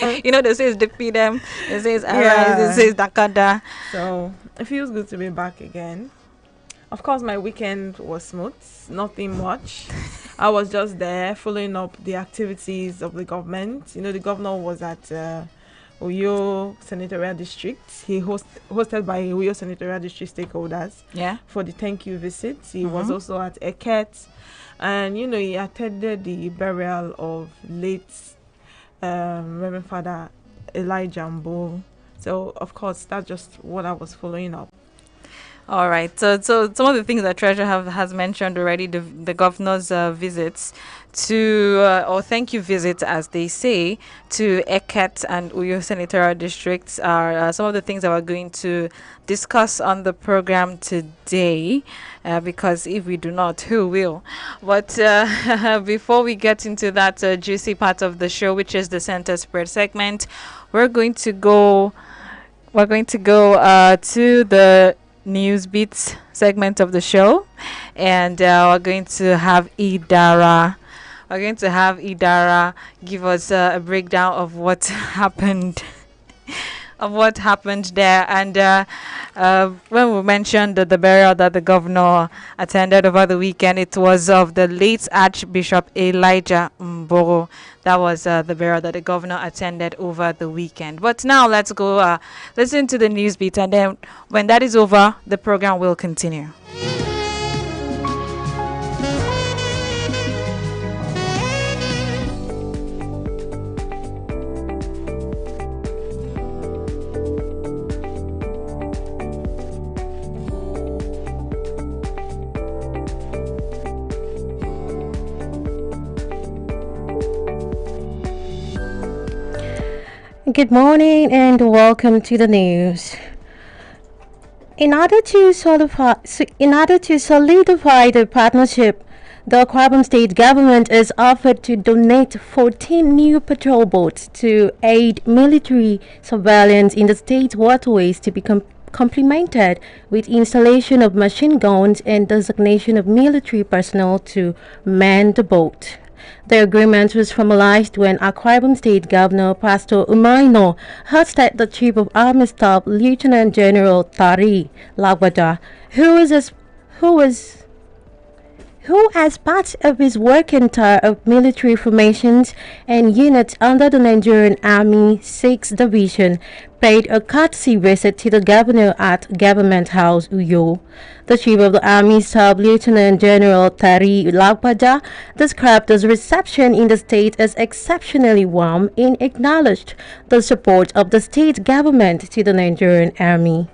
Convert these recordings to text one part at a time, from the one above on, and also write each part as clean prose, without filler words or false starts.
They say it's defeat them. They say it's arise. Yeah. They say it's dakada. So it feels good to be back again. Of course, my weekend was smooth. Nothing much. I was just there following up the activities of the government. The governor was at Uyo Senatorial District. He hosted by Uyo Senatorial District stakeholders. Yeah. For the thank you visit. He was also at Eket. And, he attended the burial of late Reverend Father Elijah Mbo. So, of course, that's just what I was following up. All right. So some of the things that Treasure has mentioned already, the governor's visits to, or thank you visits, as they say, to Eket and Uyo senatorial districts are some of the things that we're going to discuss on the program today. Because if we do not, who will? But before we get into that juicy part of the show, which is the center spread segment, we're going to go to the news beats segment of the show, and we're going to have Idara. We're going to have Idara give us a breakdown of what happened. Of what happened there. And when we mentioned the burial that the governor attended over the weekend, it was of the late Archbishop Elijah Mboro. That was the burial that the governor attended over the weekend. But now let's go listen to the news beat, and then when that is over, the program will continue. Good morning and welcome to the news. In order to solidify the partnership, the Akwa Ibom state government is offered to donate 14 new patrol boats to aid military surveillance in the state's waterways to be complemented with installation of machine guns and designation of military personnel to man the boat. The agreement was formalized when Akwa Ibom State Governor Pastor Umaino hosted the Chief of Army Staff Lieutenant General Tari Lagwada, who as part of his working tour of military formations and units under the Nigerian Army 6th Division, paid a courtesy visit to the governor at Government House, Uyo. The Chief of the Army Staff, Lieutenant General Tari Lagwada, described this reception in the state as exceptionally warm and acknowledged the support of the state government to the Nigerian Army.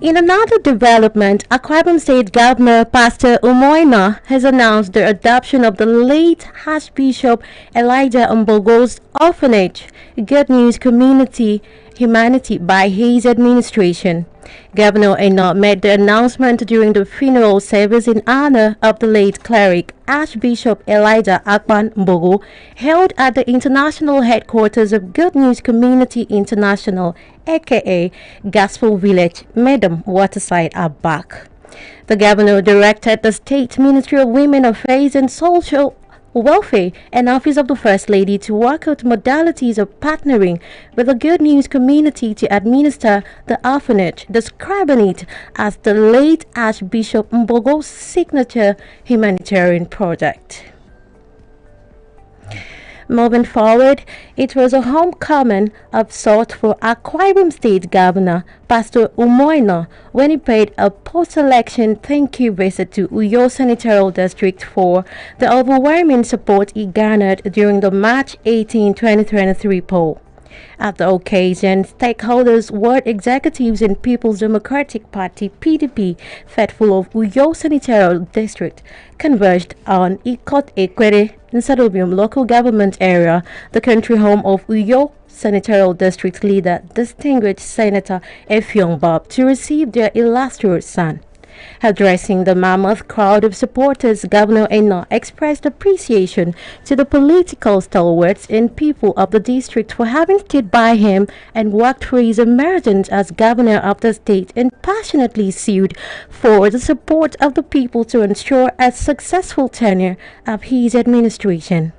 In another development, Akwa Ibom State Governor Pastor Umoina has announced the adoption of the late Archbishop Elijah Mbogo's orphanage, Good News Community Humanity, by his administration. Governor Eno made the announcement during the funeral service in honor of the late cleric Archbishop Elijah Akpan Mbogo, held at the international headquarters of Good News Community International, aka Gospel Village, Medam Waterside, Abak. The governor directed the State Ministry of Women Affairs and Social Welfare and Office of the First Lady to work out modalities of partnering with the Good News Community to administer the orphanage, describing it as the late Archbishop Mbogo's signature humanitarian project. Moving forward, it was a homecoming of sorts for Akwa Ibom State Governor Pastor Umoina when he paid a post-election thank you visit to Uyo Senatorial District for the overwhelming support he garnered during the March 18, 2023 poll. At the occasion, stakeholders, ward executives and People's Democratic Party (PDP) faithful of Uyo Senatorial District converged on Ikot Ekwere in Sadobium local government area, the country home of Uyo Senatorial District leader, distinguished Senator Effiong Bob, to receive their illustrious son. Addressing the mammoth crowd of supporters, Governor Eno expressed appreciation to the political stalwarts and people of the district for having stood by him and worked for his emergence as governor of the state, and passionately sued for the support of the people to ensure a successful tenure of his administration.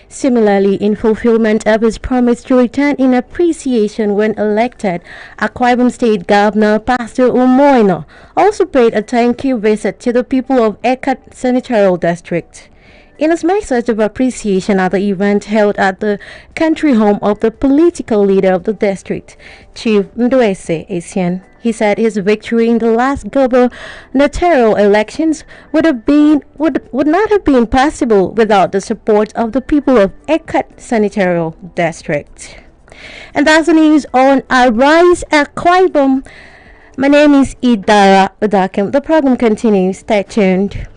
Similarly, in fulfillment of his promise to return in appreciation when elected, Akwa Ibom State Governor Pastor Umoino also paid a thank you visit to the people of Ekat Senatorial District. In his message of appreciation at the event held at the country home of the political leader of the district, Chief Ndwese Asian, he said his victory in the last gubernatorial elections would not have been possible without the support of the people of Ekat Senatorial District. And that's the news on Arise Akwa Ibom. My name is Idara Udakim. The program continues. Stay tuned.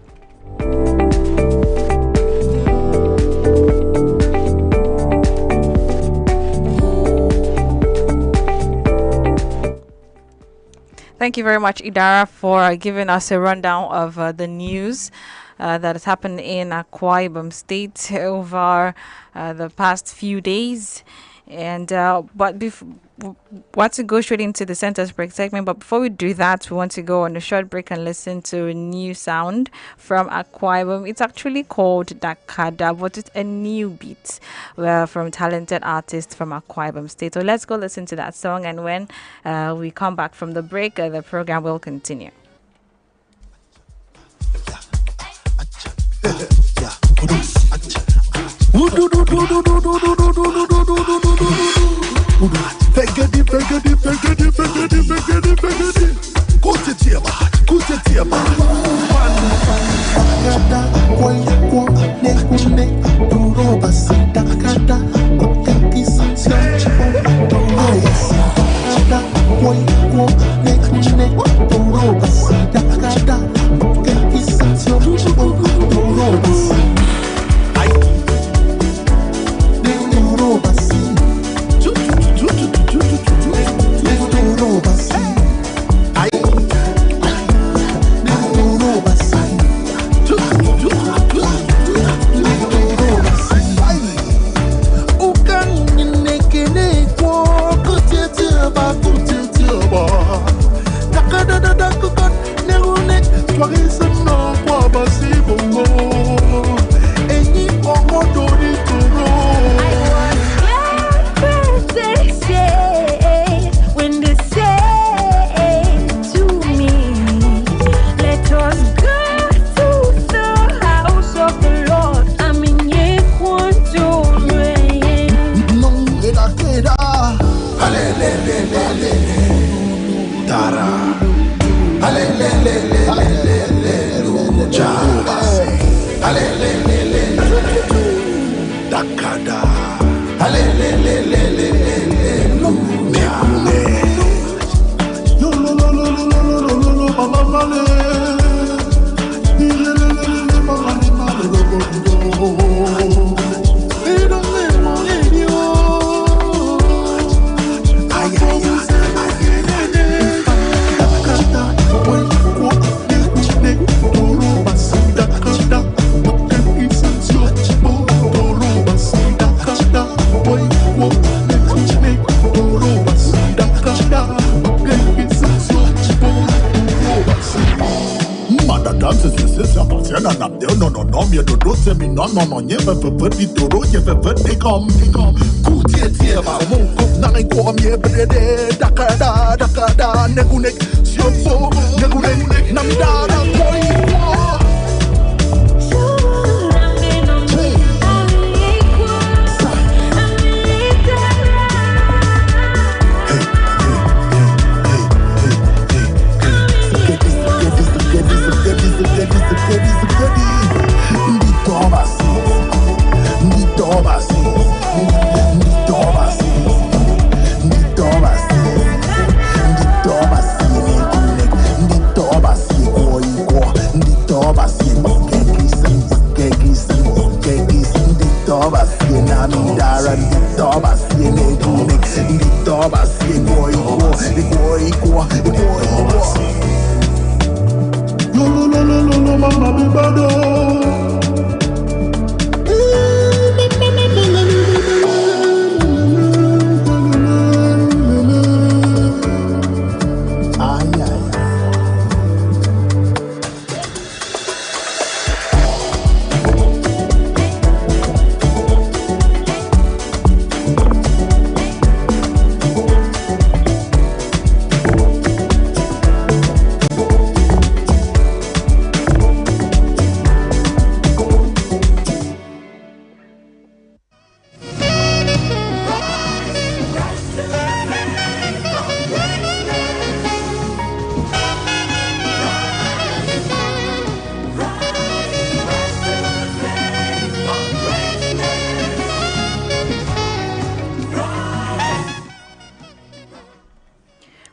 Thank you very much, Idara, for giving us a rundown of the news that has happened in Akwa Ibom State over the past few days. And but want to go straight into the Centers Break segment. But before we do that, we want to go on a short break and listen to a new sound from Akwa Ibom. It's actually called Dakada, but it's a new beat from talented artists from Akwa Ibom State. So let's go listen to that song. And when we come back from the break, the program will continue.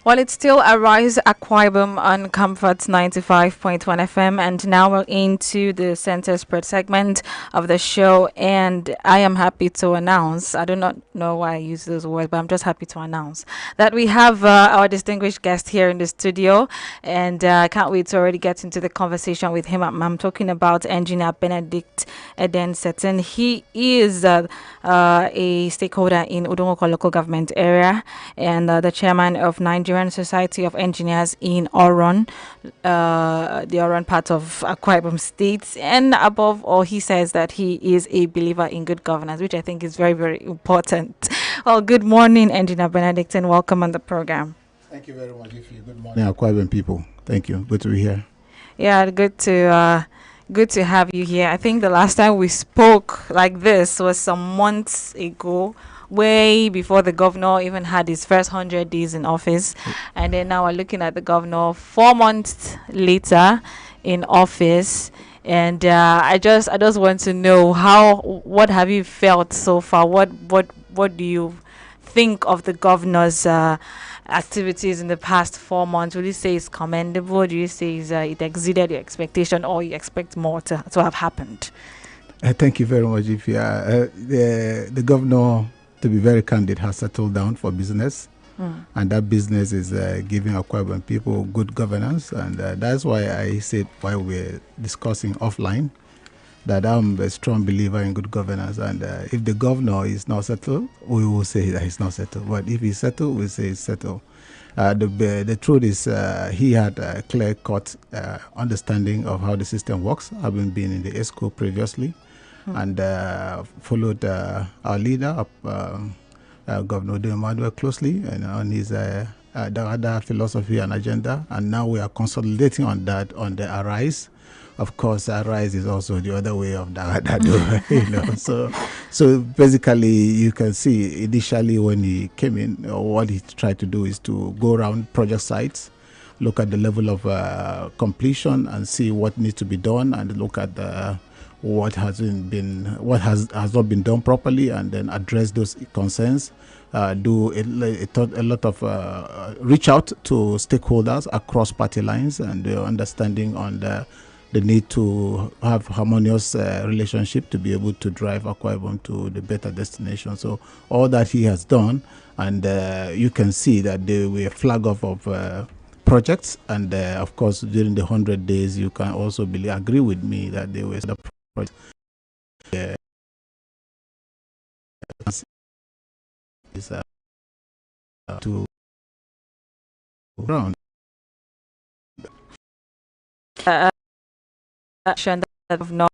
Well, it's still Arise Akwa Ibom on Comfort 95.1 FM, and now we're into the center spread segment of the show. And I am happy to announce, I do not know why I use those words, but I'm just happy to announce that we have our distinguished guest here in the studio, and I can't wait to already get into the conversation with him. I'm talking about Engineer Benedict Eden Seton. He is a stakeholder in Udongoko local government area and the chairman of Nigerian Society of Engineers in Oron, the Oron part of Akwa Ibom State. And above all, he says that he is a believer in good governance, which I think is very, very important. Well, good morning, Engineer Benedict, and welcome on the program. Thank you very much, Ify. Good morning, Akwa Ibom people. Thank you. Good to be here. Yeah, good to have you here. I think the last time we spoke like this was some months ago, way before the governor even had his first 100 days in office. And then now we're looking at the governor 4 months later in office. And I just want to know what have you felt so far? What do you think of the governor's activities in the past 4 months? Would you say it's commendable? Do you say it exceeded your expectation, or you expect more to have happened? Thank you very much, Ify. The governor, to be very candid, has settled down for business. And that business is giving Akwa Ibom people good governance. And that's why I said while we're discussing offline that I'm a strong believer in good governance. And if the governor is not settled, we will say that he's not settled. But if he's settled, we say he's settled. The truth is he had a clear-cut understanding of how the system works, having been in the ESCO previously, and followed our leader, Governor Emmanuel, closely and on his other philosophy and agenda. And now we are consolidating on that, on the Arise. Of course, Arise is also the other way of that, you know. So basically, you can see initially when he came in, what he tried to do is to go around project sites, look at the level of completion, and see what needs to be done, and look at what has not been done properly, and then address those concerns. Do a lot of reach out to stakeholders across party lines, and understanding on the need to have harmonious relationship to be able to drive Akwa Ibom to the better destination. So all that he has done, and you can see that there were a flag off of projects, and of course during the 100 days you can also agree with me that there were the projects to ground. That of not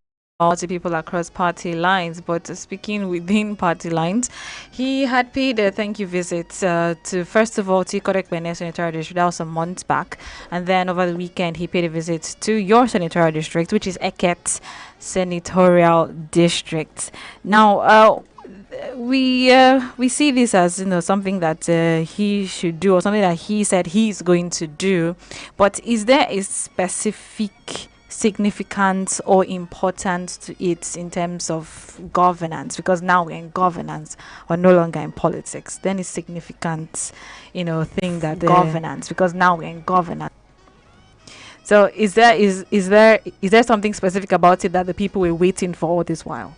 people across party lines, but speaking within party lines, he had paid a thank you visit to, first of all, Tikorek Bene Senatorial District. That was some months back, and then over the weekend he paid a visit to your senatorial district, which is Eket Senatorial District. Now we see this as something that he should do, or something that he said he's going to do, but is there a specific significance or importance to it in terms of governance? Because now we're in governance, we're no longer in politics. Then it's significant, thing that governance, because now we're in governance. So is there something specific about it that the people were waiting for all this while?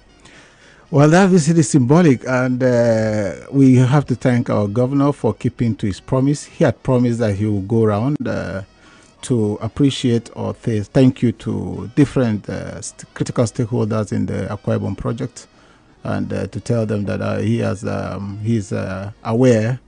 Well, that visit is symbolic, and we have to thank our governor for keeping to his promise. He had promised that he will go around to appreciate or thank you to different critical stakeholders in the Akwa Ibom project, and to tell them that he's aware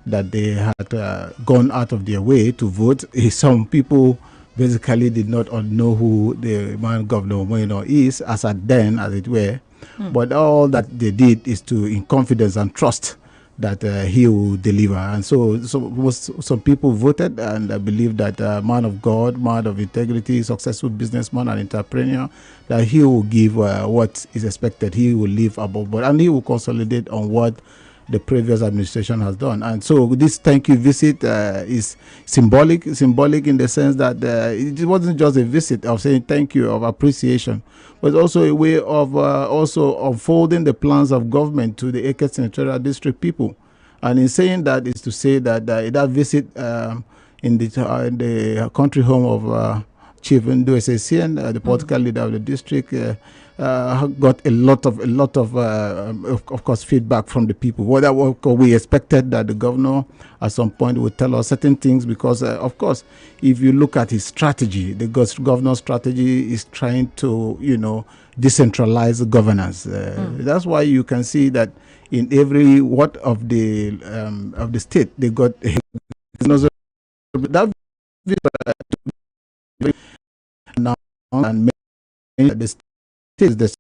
that they had gone out of their way to vote. Some people basically did not know who the man Governor Moino is as at then, as it were. But all that they did is to, in confidence and trust, that he will deliver. And so some people voted, and I believe that man of God, man of integrity, successful businessman and entrepreneur, that he will give what is expected. He will live above board, and he will consolidate on what the previous administration has done. And so this thank you visit is symbolic in the sense that it wasn't just a visit of saying thank you, of appreciation, but also a way of also unfolding the plans of government to the Eket Senatorial District people. And in saying that is to say that that visit in the country home of Chief Ndu Esesien, the political leader of the district, got a lot of course, feedback from the people. We expected that the governor at some point would tell us certain things because, of course, if you look at his strategy, the governor's strategy is trying to, decentralize governance. That's why you can see that in every ward of the state, they got that now and the state is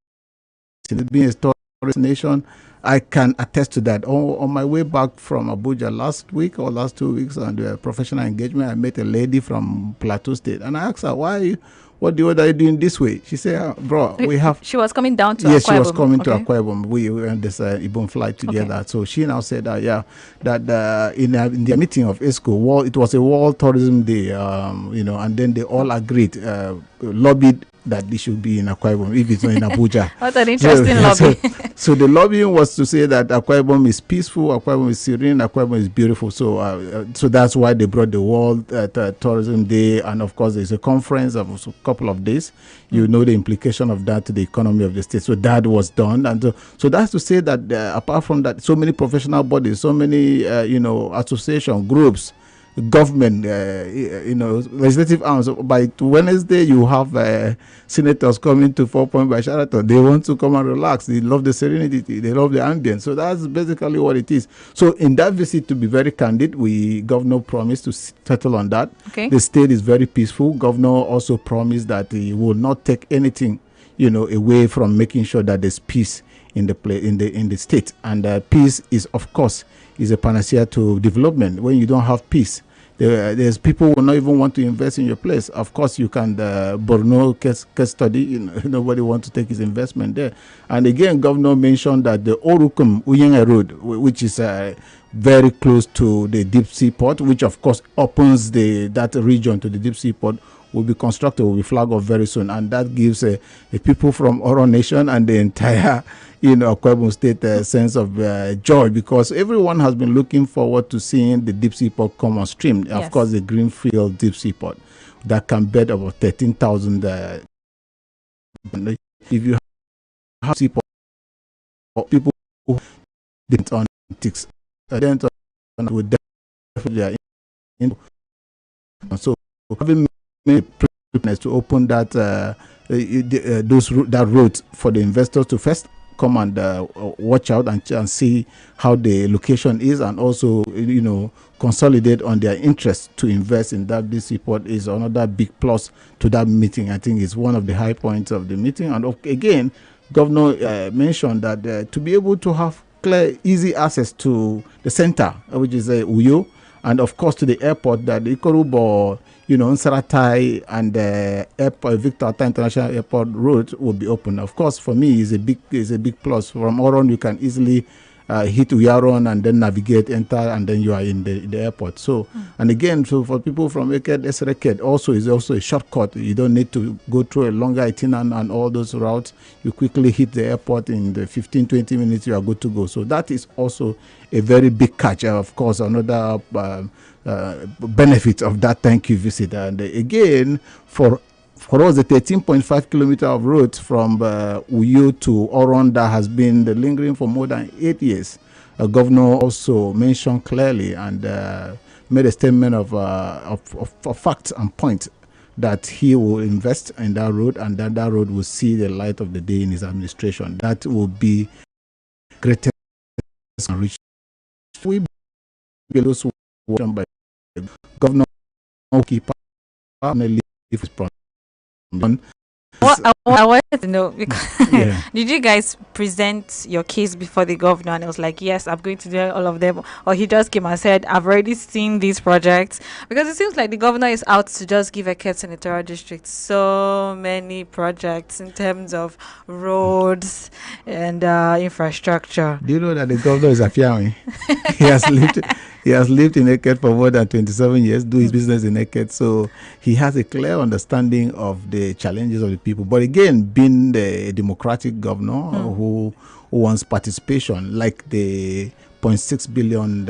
being a tourist nation. I can attest to that. On my way back from Abuja last week or last 2 weeks on the professional engagement, I met a lady from Plateau State, and I asked her, what are you doing this way? She said, bro, we have... She was coming down to Akwa Ibom. Yes, she was coming to Akwa Ibom. We were on this Ibom flight together. Okay. So she now said that in the meeting of ESCO, it was a World Tourism Day, and then they all agreed, lobbied that they should be in Akwa Ibom if it's not in Abuja. What an interesting lobby. So the lobbying was to say that Akwa Ibom is peaceful, Akwa Ibom is serene, Akwa Ibom is beautiful. So that's why they brought the World Tourism Day, and of course there's a conference of a couple of days. You know the implication of that to the economy of the state. So that was done, and so that's to say that apart from that, so many professional bodies, so many association groups, government, legislative arms. By Wednesday, you have senators coming to 4 Point by Sheraton. They want to come and relax. They love the serenity. They love the ambience. So that's basically what it is. So in that visit, to be very candid, governor promised to settle on that. Okay. The state is very peaceful. Governor also promised that he will not take anything, away from making sure that there's peace in the state. And peace is, of course, is a panacea to development. When you don't have peace, there's people who will not even want to invest in your place. Of course, you can Borno case study. Nobody wants to take his investment there. And again, governor mentioned that the Orukum Uyenge Road, which is very close to the deep sea port, which of course opens that region to the deep sea port, will be constructed, will be flagged off very soon, and that gives the people from Oro Nation and the entire Akwa Ibom State sense of joy, because everyone has been looking forward to seeing the deep sea port come on stream. Yes. Of course, the Greenfield deep sea port that can bed about 13,000. If you have sea port, people who didn't on ticks, then would definitely so having preparedness to open that that road for the investors to first come and watch out and see how the location is, and also consolidate on their interest to invest in that DC port is another big plus to that meeting. I think it's one of the high points of the meeting. And again, Governor mentioned that to be able to have clear, easy access to the center, which is Uyo, and of course to the airport, that the Ikorubo, Nsaratai and Victor Atta International Airport road will be open. Of course, for me, is a big plus. From Oron, you can easily hit Uyaron and then navigate, enter, and then you are in the airport. So, and again, so for people from Eket, Esreket also is also a shortcut. You don't need to go through a longer itinerary and all those routes. You quickly hit the airport in the 15-20 minutes. You are good to go. So that is also a very big catch. Of course, another benefit of that thank you visit. And again, for us, the 13.5 kilometer of road from Uyo to Oron that has been lingering for more than 8 years. A governor also mentioned clearly and made a statement of facts and points that he will invest in that road, and that road will see the light of the day in his administration. That will be greatest reach. We those by governor keep his promise. I wanted to know, because did you guys present your case before the governor and it was like, yes, I'm going to do all of them, or he just came and said, I've already seen these projects? Because it seems like the governor is out to just give Eket Senatorial District so many projects in terms of roads and infrastructure. Do you know that the governor is a Fiawi? He has lived in Eket for more than 27 years, do his business in Eket, so he has a clear understanding of the challenges of the people. But again, being the democratic governor who wants participation, like the 8.6 billion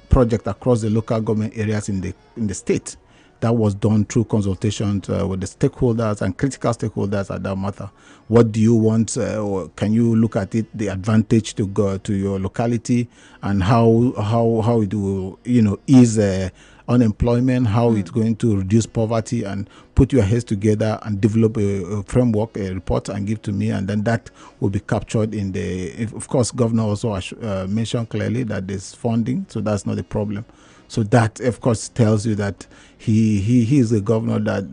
project across the local government areas in the state. That was done through consultations with the stakeholders and critical stakeholders at that matter. What do you want? Or can you look at it, the advantage to go to your locality, and how it will ease unemployment, how it's going to reduce poverty, and put your heads together and develop a framework, a report, and give to me, and then that will be captured in of course, Governor also mentioned clearly that there's funding, so that's not a problem. So that, of course, tells you that he is a governor that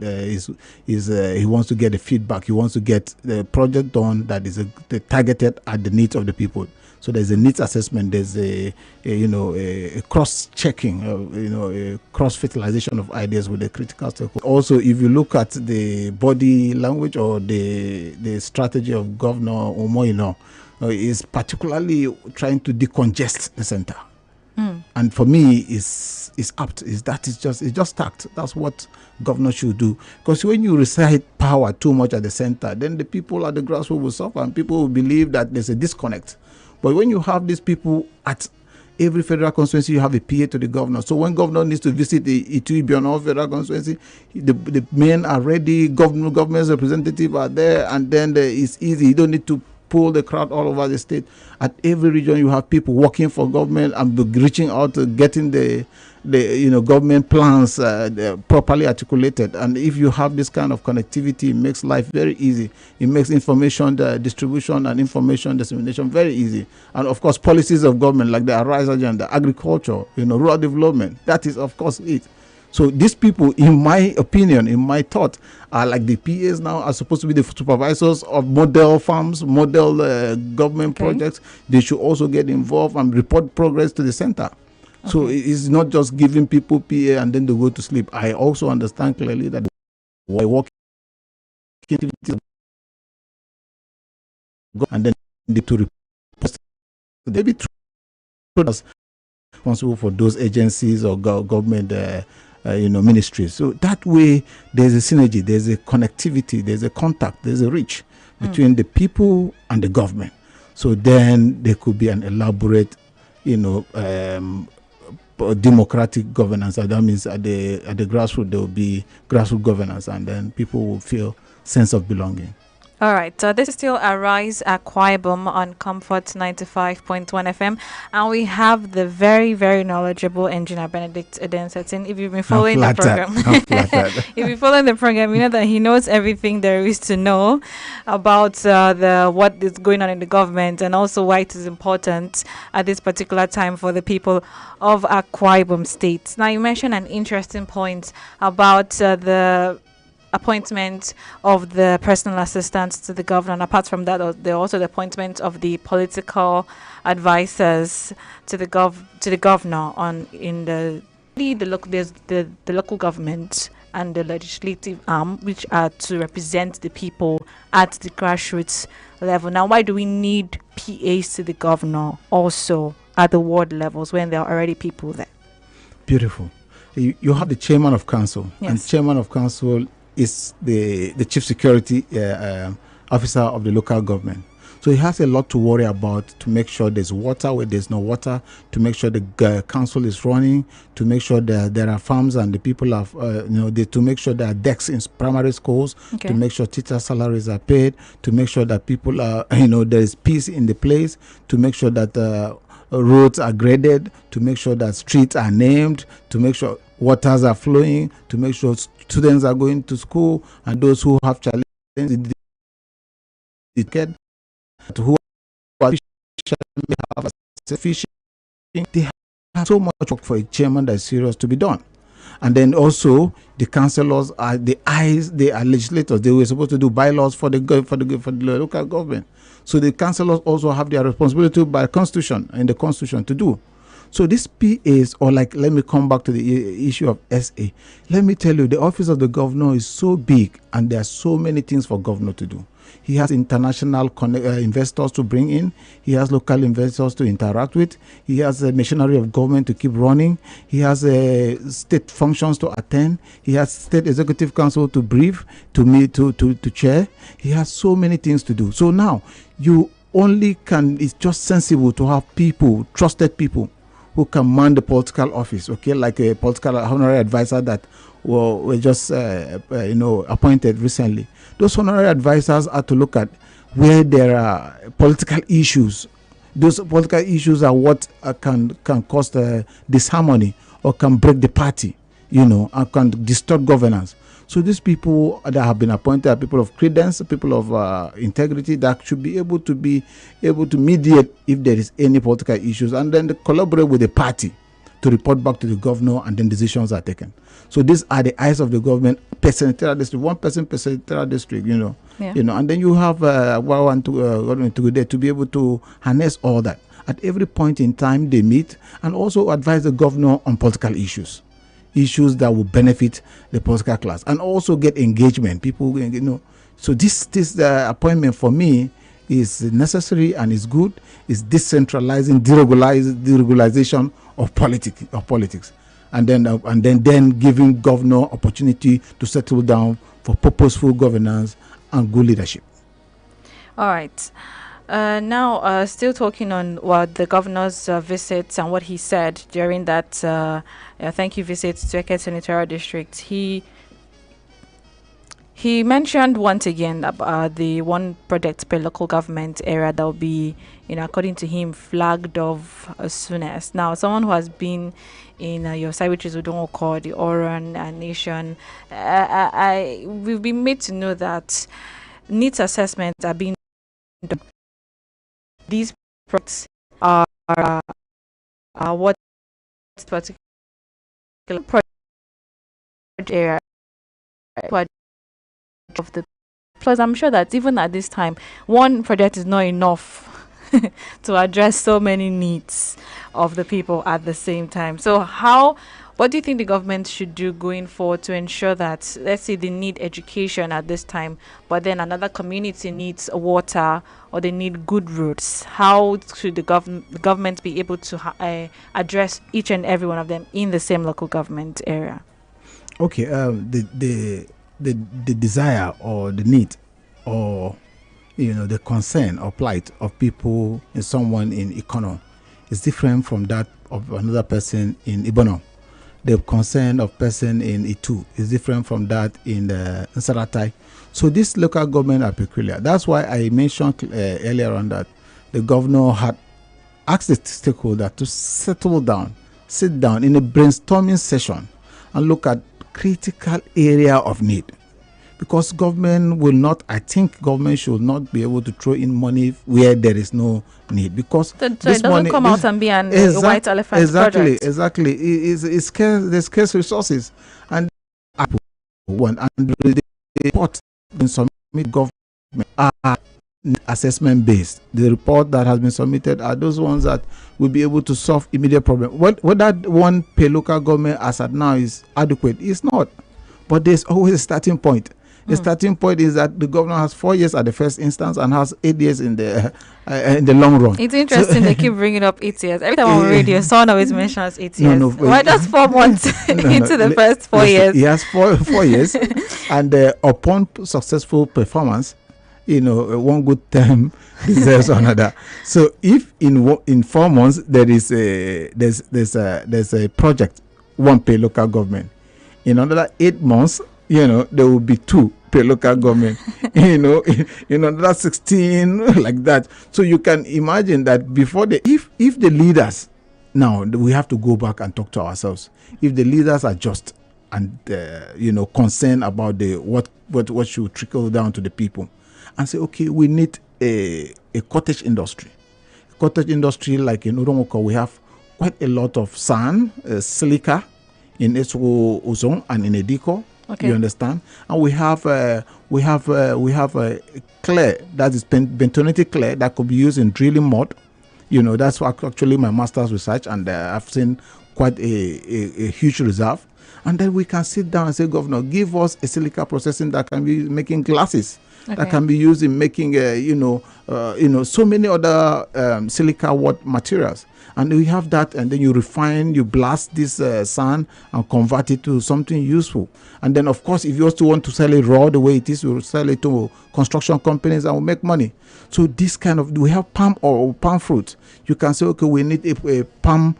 he wants to get the feedback. He wants to get the project done that is targeted at the needs of the people. So there's a needs assessment. There's a cross-checking, a cross-fertilization of ideas with the critical stakeholders. Also, if you look at the body language or the strategy of Governor Omoyino, is particularly trying to decongest the center. And for me, it's apt. It's just tact. That's what governors should do. Because when you recite power too much at the center, then the people at the grassroots will suffer, and people will believe that there's a disconnect. But when you have these people at every federal constituency, you have a PA to the governor. So when governor needs to visit the Itu Ibom federal constituency, the men are ready, government's representative are there, and then it's easy. You don't need to pull the crowd all over the state. At every region, you have people working for government and reaching out to getting the government plans properly articulated. And if you have this kind of connectivity, it makes life very easy. It makes information distribution and information dissemination very easy. And of course, policies of government like the Arise agenda, agriculture, rural development, that is of course it. So these people, in my opinion, in my thought, are like the PAs now, are supposed to be the supervisors of model farms, model government projects. They should also get involved and report progress to the center. Okay. So it's not just giving people PA and then they go to sleep. I also understand clearly that I work and then they to report. They be responsible for those agencies or government ministries. So that way there's a synergy, there's a connectivity, there's a contact, there's a reach between the people and the government. So then there could be an elaborate democratic governance. And that means at the grassroots there will be grassroots governance, and then people will feel sense of belonging. All right, this is still Arise Akwa Ibom on Comfort 95.1 FM, and we have the very, very knowledgeable engineer Benedict Edensetin. If you've been following the program, if you're following the program, you know that he knows everything there is to know about what is going on in the government, and also why it is important at this particular time for the people of Akwa Ibom State. Now, you mentioned an interesting point about the appointment of the personal assistants to the governor, and apart from that, also the appointment of the political advisors to the governor there's the local government and the legislative arm, which are to represent the people at the grassroots level. Now, why do we need PAs to the governor also at the ward levels when there are already people there? Beautiful. You have the chairman of council, yes. And chairman of council is the chief security officer of the local government. So he has a lot to worry about, to make sure there's water where there's no water, to make sure the council is running, to make sure that there are farms and the people have, to make sure there are decks in primary schools, okay. To make sure teacher salaries are paid, to make sure that people are, there is peace in the place, to make sure that roads are graded, to make sure that streets are named, to make sure waters are flowing, to make sure students are going to school, and those who have challenges who are have fishing, they have so much work for a chairman that is serious to be done. And then also the councillors are the eyes, they are legislators. They were supposed to do bylaws for the local government. So the councillors also have their responsibility by constitution, in the constitution, to do. So this PAs, or let me come back to the issue of SA. Let me tell you, the office of the governor is so big, and there are so many things for governor to do. He has international investors to bring in. He has local investors to interact with. He has a machinery of government to keep running. He has state functions to attend. He has state executive council to brief, to meet, to chair. He has so many things to do. So now, only can, it's just sensible to have people, trusted people, who can man the political office, okay, like a political honorary advisor that were just appointed recently. Those honorary advisors are to look at where there are political issues. Those political issues are what can cause disharmony or can break the party, and can distort governance. So these people that have been appointed are people of credence, people of integrity that should be able to mediate if there is any political issues, and then they collaborate with the party to report back to the governor, and then decisions are taken. So these are the eyes of the government per senatorial district, one person per senatorial district, and then you have one to there to be able to harness all that. At every point in time they meet and also advise the governor on political issues that will benefit the political class, and also get engagement. People, So this appointment for me is necessary and is good. It's decentralizing, deregulation of politics, and then giving governor opportunity to settle down for purposeful governance and good leadership. All right. Now, still talking on what the governor's visits and what he said during that thank you visit to Eke Senatorial District. He mentioned once again about the one project per local government area that will be, according to him, flagged off as soon as. Now, someone who has been in your side, which is Udongo, the Oran Nation, we've been made to know that needs assessments are being done. These projects are what particular project area of the. Plus, I'm sure that even at this time, one project is not enough to address so many needs of the people at the same time. So what do you think the government should do going forward to ensure that, let's say they need education at this time, but then another community needs water or they need good roads? How should the government be able to address each and every one of them in the same local government area? Okay, the desire or the need or the concern or plight of people in someone in Ikono is different from that of another person in Ibono. The concern of person in Itu is different from that in Nsaratai. So this local government are peculiar. That's why I mentioned earlier on that the governor had asked the stakeholder to sit down in a brainstorming session and look at critical area of need. Because I think government should not be able to throw in money where there is no need. Because so it doesn't come out and be a white elephant project. Exactly. It's scarce, there's scarce resources. And the report been submitted government are assessment based. The report that has been submitted are those ones that will be able to solve immediate problem. What that one per local government as at now is adequate, it's not. But there's always a starting point. The starting point is that the governor has 4 years at the first instance and has 8 years in the long run. It's interesting they keep bringing up 8 years. Every time on radio, someone always mentions 8 years. Why just 4 months into the first 4 years? He has 4 years, and upon successful performance, one good term deserves another. So if in 4 months there's a project, one per local government, in another 8 months, there will be 2 per local government, in another 16 like that. So you can imagine that before if the leaders, now we have to go back and talk to ourselves. If the leaders are just and concerned about what should trickle down to the people, and say, okay, we need a cottage industry. Cottage industry like in Uromoko, we have quite a lot of sand, silica in Eswo Ozon and in Ediko. Okay. You understand? And we have clay, that is bentonated clay that could be used in drilling mud. That's actually my master's research, and I've seen quite a huge reserve. And then we can sit down and say, Governor, give us a silica processing that can be making glasses. that can be used in making, so many other silica wort materials. And we have that, and then you refine, you blast this sand and convert it to something useful. And then, of course, if you also want to sell it raw the way it is, we'll sell it to construction companies and we'll make money. So this kind of, we have palm or palm fruit. You can say, okay, we need a palm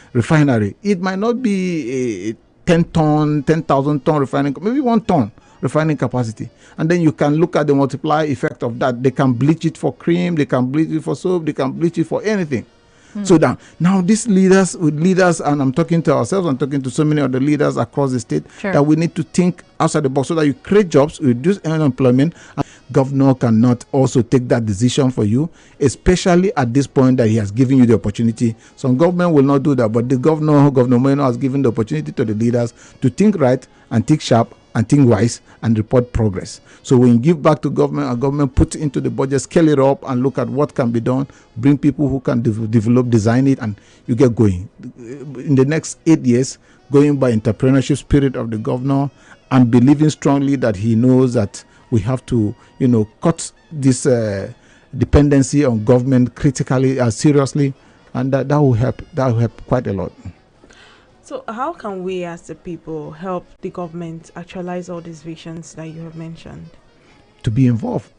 refinery. It might not be a 10,000 ton refining, maybe 1 ton refining capacity. And then you can look at the multiplier effect of that. They can bleach it for cream, they can bleach it for soap, they can bleach it for anything. So now these leaders, and I'm talking to ourselves, I'm talking to so many other leaders across the state, that we need to think outside the box so that you create jobs, reduce unemployment. And governor cannot also take that decision for you, especially at this point that he has given you the opportunity. Some government will not do that, but the Governor Moreno, has given the opportunity to the leaders to think right and think sharp and think wise and report progress. So when you give back to government, and government puts into the budget, scale it up and look at what can be done, bring people who can develop, design it, and you get going. In the next 8 years, going by entrepreneurship spirit of the governor and believing strongly that he knows that we have to, cut this dependency on government critically, seriously, and that will help. That will help quite a lot. So how can we as the people help the government actualize all these visions that you have mentioned? To be involved.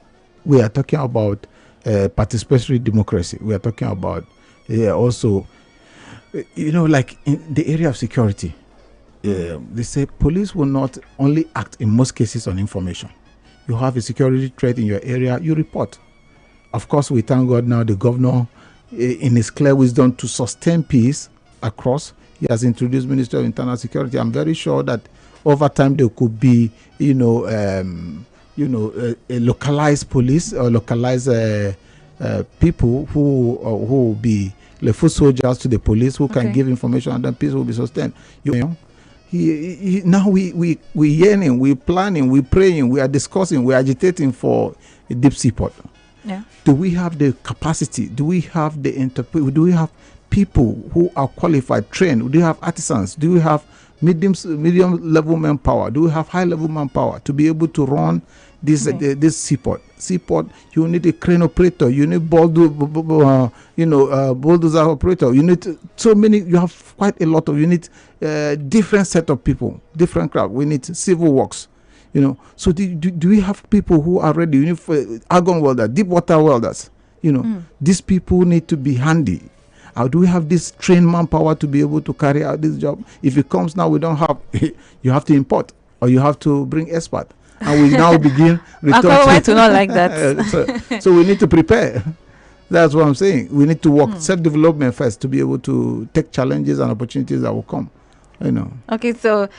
We are talking about participatory democracy. We are talking about also, like in the area of security, they say police will not only act in most cases on information. You have a security threat in your area, you report. Of course, we thank God now the governor, in his clear wisdom to sustain peace across, he has introduced Ministry of Internal Security. I'm very sure that over time there could be, a localized police or localized people who will be the foot soldiers to the police who can give information, and then peace will be sustained. Now we yearning, we planning, we praying, we are discussing, we are agitating for a deep sea port. Yeah. Do we have the capacity? Do we have the do we have people who are qualified, trained? Do we have artisans? Do we have medium level manpower? Do we have high level manpower to be able to run this seaport? Seaport, you need a crane operator, you need bulldozer operator, you need so many. You have quite a lot of. You need different set of people, different crowd. We need civil works. So do we have people who are ready? You need argon welders, deep water welders. These people need to be handy. How do we have this trained manpower to be able to carry out this job? If it comes now, we don't have. You have to import, or you have to bring expert, and we now begin. Why to not like that? So we need to prepare. That's what I'm saying. We need to work self-development first to be able to take challenges and opportunities that will come. Okay, so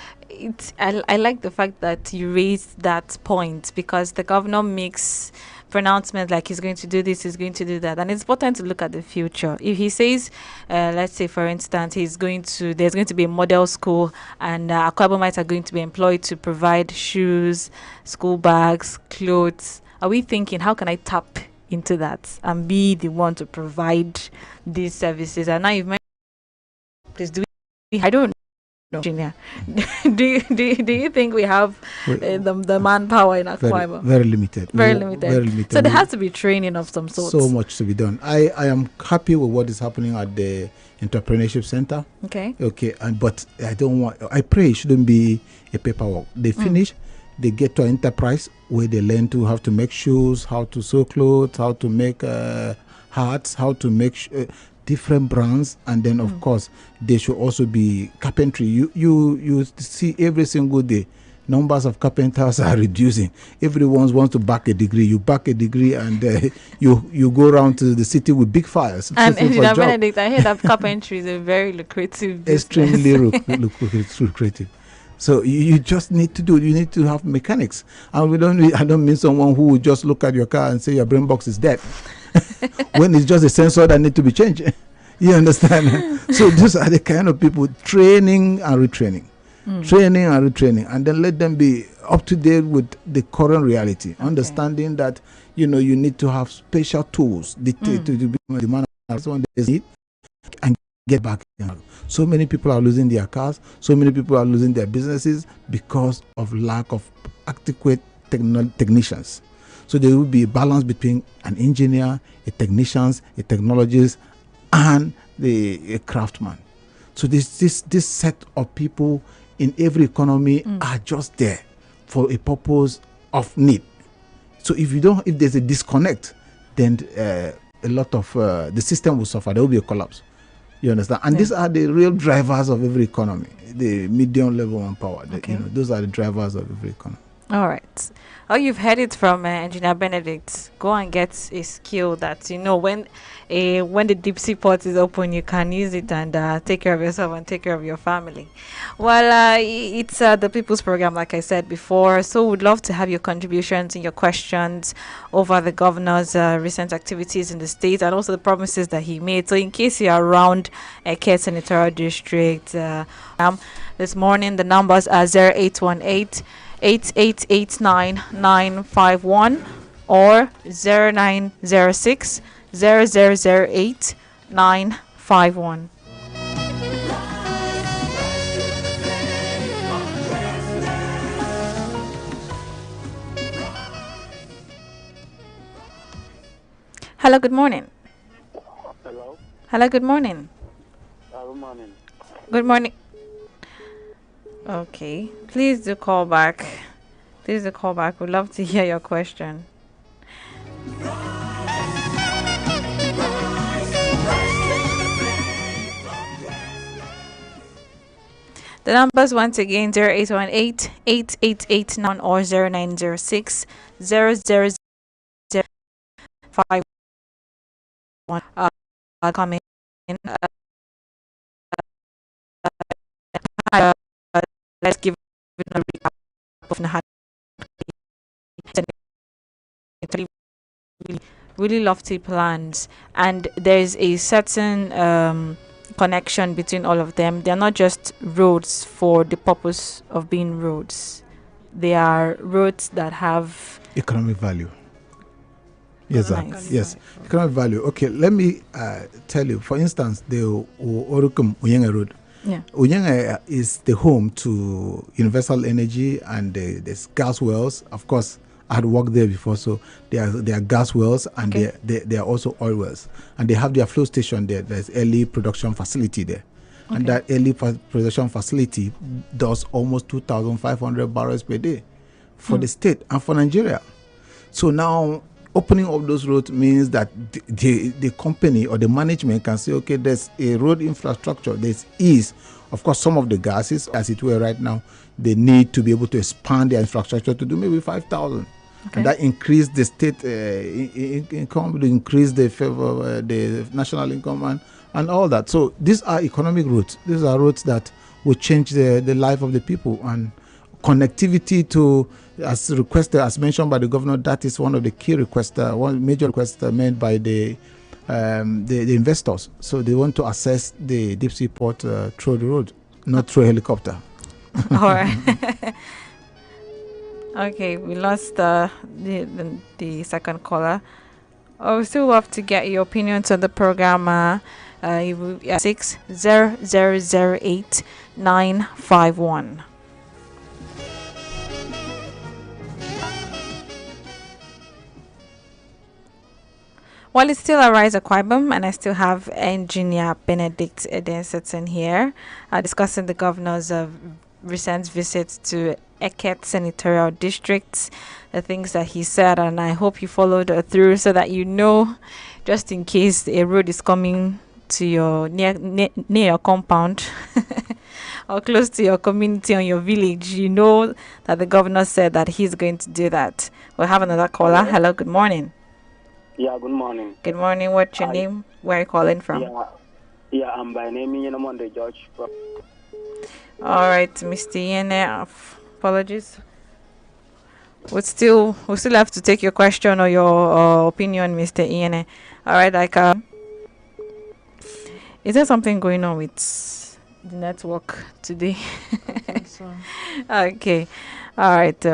I like the fact that you raised that point, because the governor makes pronouncements like he's going to do this, he's going to do that, and it's important to look at the future. If he says, let's say for instance, there's going to be a model school, and Akwa Ibomites are going to be employed to provide shoes, school bags, clothes, are we thinking, how can I tap into that and be the one to provide these services? And now you've mentioned, please do we, I don't know. Junior, do you think we have the manpower in Akwa Ibom? Very limited. Very limited. So there has to be training of some sort. So much to be done. I am happy with what is happening at the entrepreneurship center. Okay. But I pray it shouldn't be a paperwork. They finish, they get to an enterprise where they learn to how to make shoes, how to sew clothes, how to make hats, how to make different brands, and then of course there should also be carpentry. You see every single day numbers of carpenters are reducing. Everyone wants to back a degree. You back a degree, and you go around to the city with big fires. And Benedict, I heard that carpentry is a very lucrative business. Extremely lucrative. So you just need to you need to have mechanics. And I don't mean someone who will just look at your car and say your brain box is dead. When it's just a sensor that need to be changed. You understand? So these are the kind of people, training and retraining. Training and retraining, and then let them be up to date with the current reality. Understanding that you need to have special tools to be the man need, and get back. So many people are losing their cars. So many people are losing their businesses because of lack of adequate technicians. So there will be a balance between an engineer, a technician, a technologist, and a craftsman. So this set of people in every economy are just there for a purpose of need. So if there's a disconnect, then a lot of the system will suffer. There will be a collapse. You understand? And these are the real drivers of every economy. The medium level manpower. Those are the drivers of every economy. All right. Oh, you've heard it from Engineer Benedict. Go and get a skill that when the deep sea port is open, you can use it and take care of yourself and take care of your family. Well, it's the People's Program, like I said before. So we'd love to have your contributions and your questions over the governor's recent activities in the state and also the promises that he made. So in case you're around Eket Senatorial District, this morning the numbers are 0818 8889 or 0906 0008 951. Hello, good morning. Hello. Hello, good morning. Good morning. Good morning. Okay, please do call back. We'd love to hear your question. The numbers once again 0818 8889 or 0906 0005 coming in. Let's give a recap of Nahat. Really lofty plans, and there's a certain connection between all of them. They're not just roads for the purpose of being roads. They are roads that have economic value. Yes, nice. Yes, economic value. Okay, let me tell you. For instance, the Orukum Uyenga Road. Yeah. Uyenga is the home to Universal Energy and there's gas wells. Of course, I had worked there before, so there are gas wells and they are also oil wells. And they have their flow station there. There's early production facility there. Okay. And that early production facility does almost 2,500 barrels per day for the state and for Nigeria. So now opening up those roads means that the company or the management can say, okay, there's a road infrastructure. There's ease. Of course, some of the gases, as it were right now, they need to be able to expand their infrastructure to do maybe 5,000. Okay. And that increase the state income, increase the favor, the national income and all that. So these are economic routes. These are routes that will change the life of the people. And connectivity to, as requested, as mentioned by the governor, that is one of the key requests, one major request made by the investors. So they want to access the deep sea port through the road, not through a helicopter. All right. Okay, we lost the second caller. I would still love to get your opinions on the program. 60008 951. Well, it's still Arise Akwa Ibom, and I still have Engineer Benedict Eden sitting here discussing the governor's recent visit to Eket Senatorial District, the things that he said, and I hope you followed through so that you know, just in case a road is coming to your near your compound or close to your community or your village, you know that the governor said that he's going to do that. We'll have another caller. Hello, good morning. Yeah, good morning. Good morning. What's your name? Where are you calling from? I'm by name Monday George. All right, Mr. Yene. Apologies. We still have to take your question or your opinion, Mr. Iene. All right, is there something going on with the network today? I think so. Okay, all right.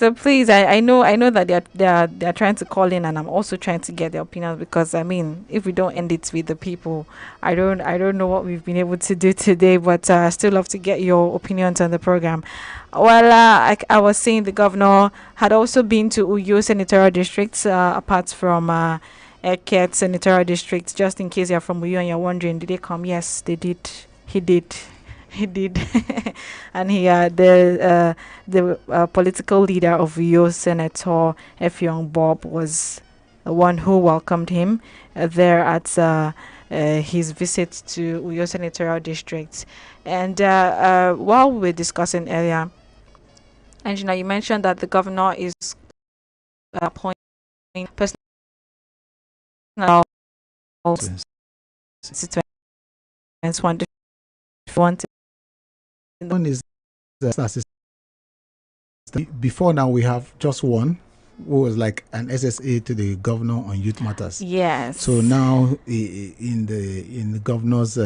So please, I know that they're trying to call in, and I'm also trying to get their opinions, because I mean, if we don't end it with the people, I don't know what we've been able to do today. But I still love to get your opinions on the program. Well, I was saying the governor had also been to Uyo senatorial districts, apart from Eket senatorial district. Just in case you're from Uyo and you're wondering, did they come? Yes, they did. He did. He did. And he the political leader of Uyo, Senator Effiong Bob, was the one who welcomed him there at his visit to Uyo senatorial district. And while we were discussing earlier, and you mentioned that the governor is appointing personal constituents. One is before now we have just one who was like an SSA to the governor on youth matters. Yes. So now in the governor's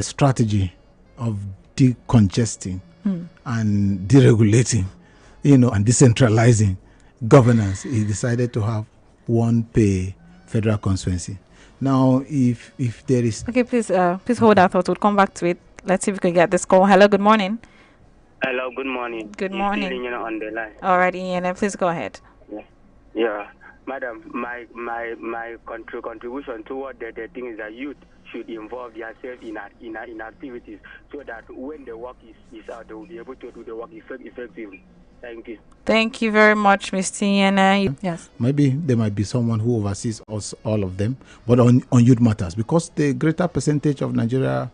strategy of decongesting and deregulating, and decentralizing governance, he decided to have one per federal constituency. Now, if there is Okay, please hold that thought. We'll come back to it. Let's see if we can get this call. Hello, good morning. Hello, good morning. Good It's morning. Ian on the line. Alrighty, Ian, please go ahead. Yeah, madam, my contribution toward the thing is that youth should involve themselves in activities, so that when the work is out, they will be able to do the work effectively. Thank you. Thank you very much, Mr. Ian. Yes. maybe there might be someone who oversees all of them, but on youth matters, because the greater percentage of Nigeria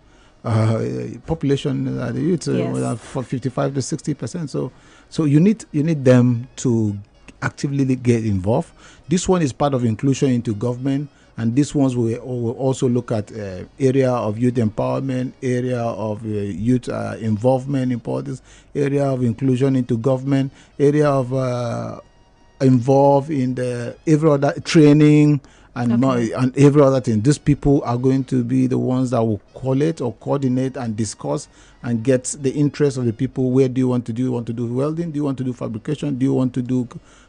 population are the youth, Yes. for 55 to 60%. So you need them to actively get involved. This one is part of inclusion into government, and these ones will also look at area of youth empowerment, area of youth involvement in politics, area of inclusion into government, area of involved in the every other training and and every other thing. These people are going to be the ones that will collate or coordinate and discuss and get the interest of the people. Where do you want to do? You want to do welding? Do you want to do fabrication? Do you want to do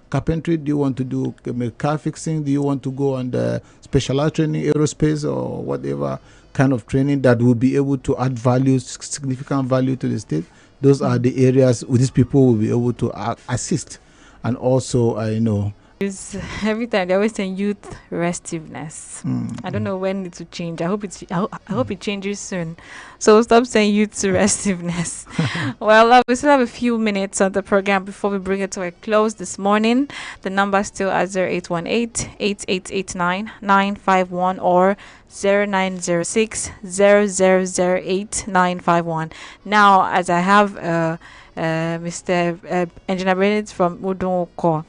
carpentry? Do you want to do car fixing? Do you want to go on the specialized training, aerospace, or whatever kind of training that will be able to add value, significant value to the state? Those are the areas where these people will be able to assist. And also, Every time they always say youth restiveness. I don't know when it will change. I hope it changes soon. So stop saying youth restiveness. Well, we still have a few minutes on the program before we bring it to a close this morning. The number is still at 0818-8889-951 or 0906-0008-951. Now, as I have Mr. Engineer Bennett from Udonko.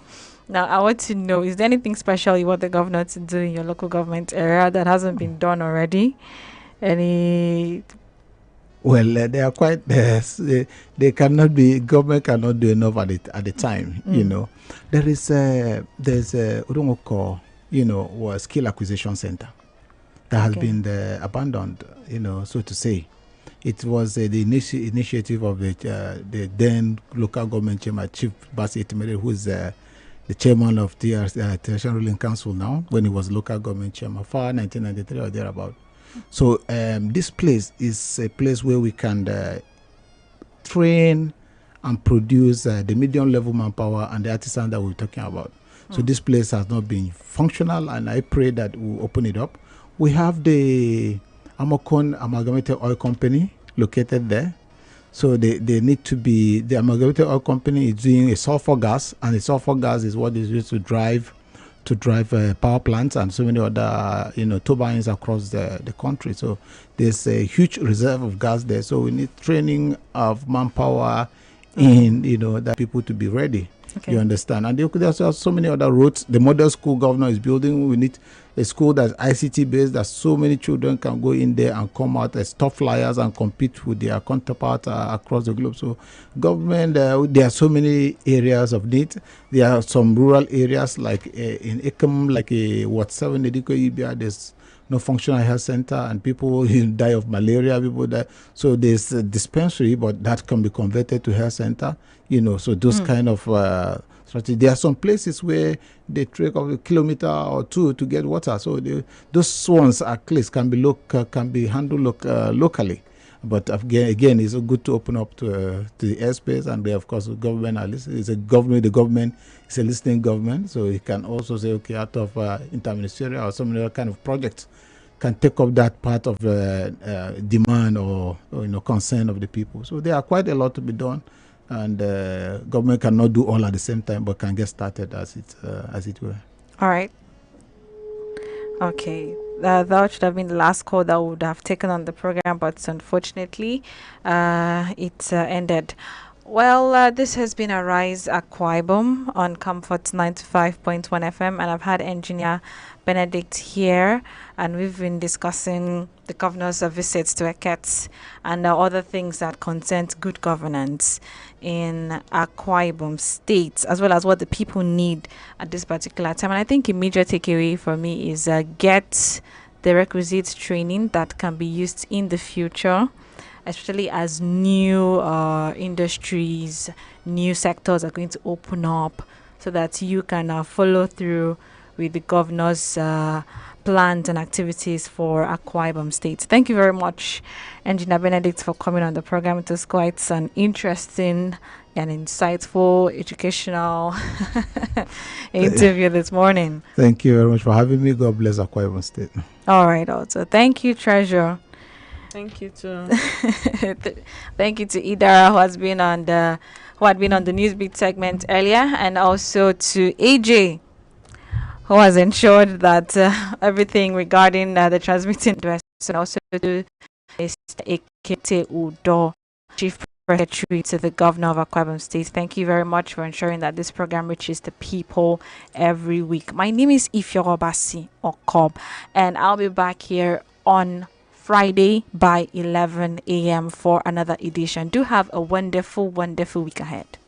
Now, I want to know, is there anything special you want the governor to do in your local government area that hasn't been done already? They are quite, they cannot be, government cannot do enough at the time, There's Udonko, was skill acquisition center that has been abandoned, so to say. It was the initiative of the then local government chairman, Chief Basi Itimere, who is the chairman of the Tertiary Ruling Council now, when he was local government chairman, for 1993 or thereabout. So this place is a place where we can train and produce the medium level manpower and the artisan that we're talking about. So this place has not been functional, and I pray that we'll open it up. We have the Amokon Amalgamated Oil Company located there. So they need to be, the Amalgamated Oil Company is doing a sulfur gas, and the sulfur gas is what is used to drive power plants and so many other turbines across the country. So there's a huge reserve of gas there. So we need training of manpower in that people to be ready. You understand? And there's so many other roads. The model school governor is building. We need a school that's ICT based, that so many children can go in there and come out as top flyers and compete with their counterparts across the globe. So government, there are so many areas of need. There are some rural areas like in Ikem, like Ward 7, Ediko Ibia, there's no functional health center, and people die of malaria, people die. So there's a dispensary, but that can be converted to health center, so those kind of strategy. There are some places where they trek of a kilometer or two to get water. So those ones at least can be handled locally. But again, it's good to open up to the airspace, and of course, the government is a government. The government is a listening government, so it can also say, okay, out of interministerial or some other kind of project, can take up that part of demand or concern of the people. So there are quite a lot to be done, and government cannot do all at the same time, but can get started as it were. All right. Okay. That should have been the last call that would have taken on the program, but unfortunately, it ended. Well, this has been Arise Akwa Ibom on Comfort 95.1 FM, and I've had engineer Benedict here, and we've been discussing the governor's visits to Eket and other things that concern good governance in Akwa Ibom State, as well as what the people need at this particular time. And I think immediate takeaway for me is get the requisite training that can be used in the future, especially as new industries, new sectors are going to open up, so that you can follow through with the governor's plans and activities for Akwa Ibom State. Thank you very much, Engineer Benedict, for coming on the program. It was quite an interesting and insightful, educational interview this morning. Thank you very much for having me. God bless Akwa Ibom State. All right, also. Thank you, Treasure. Thank you too. Thank you to Idara, who had been on the Newsbeat segment earlier, and also to AJ, who has ensured that everything regarding the transmitting address, and also to Mr. Ekete Udo, Chief Secretary to the Governor of Akwa Ibom State. Thank you very much for ensuring that this program reaches the people every week. My name is Ifyorobasi Okob, and I'll be back here on Friday by 11 a.m. for another edition. Do have a wonderful, wonderful week ahead.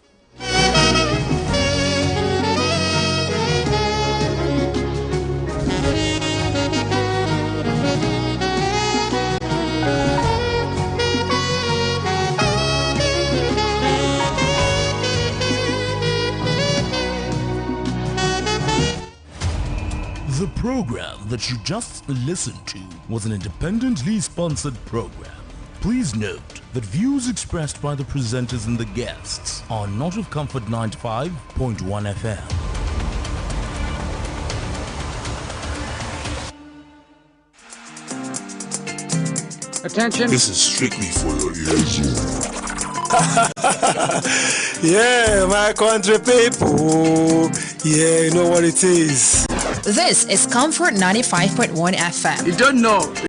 The program that you just listened to was an independently sponsored program. Please note that views expressed by the presenters and the guests are not of Comfort 95.1 FM. Attention. This is strictly for your ears. Yeah, my country people. Yeah, you know what it is. This is Comfort 95.1 FM. You don't know.